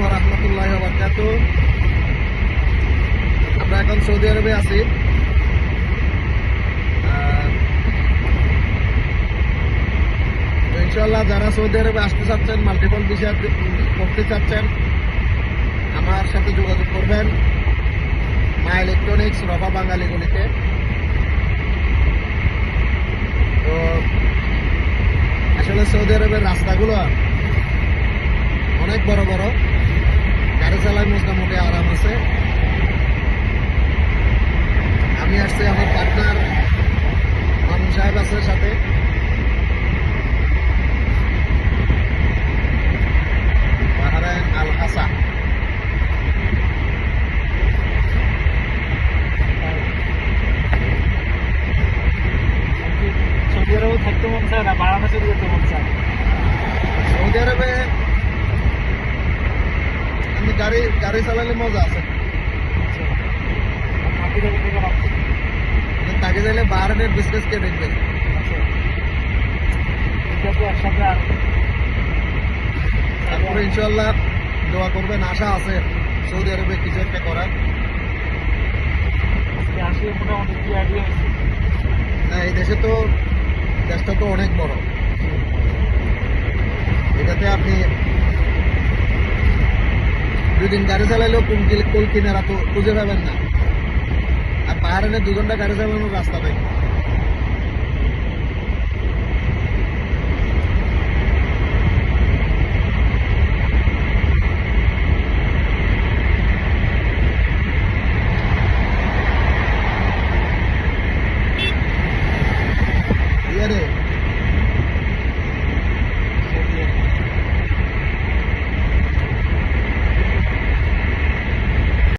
ওয়া রাহমাতুল্লাহি ওয়া বারাকাতুহু। আমরা এখন সৌদি আরবে আছি। তো ইনশাআল্লাহ যারা সৌদি আরবে আসতে চাচ্ছেন, মাল্টিপল ভিসা করতে চাচ্ছেন, আমার সাথে যোগাযোগ করবেন মা ইলেকট্রনিক্স, রফা বাঙালি গলিতে। তো আসলে সৌদি আরবের রাস্তাগুলো অনেক বড় বড়, গাড়ি চালায় মোটামুটি আরাম আছে। আমি আসছি, আমার পার্টনার মামুন সাহেব আছে সাথে। বাহরাইন আল হাসা। সৌদি আরবে থাকতে মন চায় না, বাংলাদেশে যেতে মন চায়। সৌদি আরবে আমি গাড়ি চালালে মজা আছে। তাকে চাইলে বাহরাইনের বিজনেস কে দেখবে। একসাথে তারপরে ইনশাল্লাহ দোয়া করবেন, আশা আছে সৌদি আরবে কিছু একটা করার। আসলে মোটামুটি কি আইডিয়া হয়েছে? না, এই দেশটা তো অনেক বড়। এটাতে আপনি 2 দিন গাড়ি চালাইলেও কুল কিনারা তো খুঁজে পাবেন না। আর বাহরাইনে 2 ঘন্টা গাড়ি চালানোর রাস্তা নেই।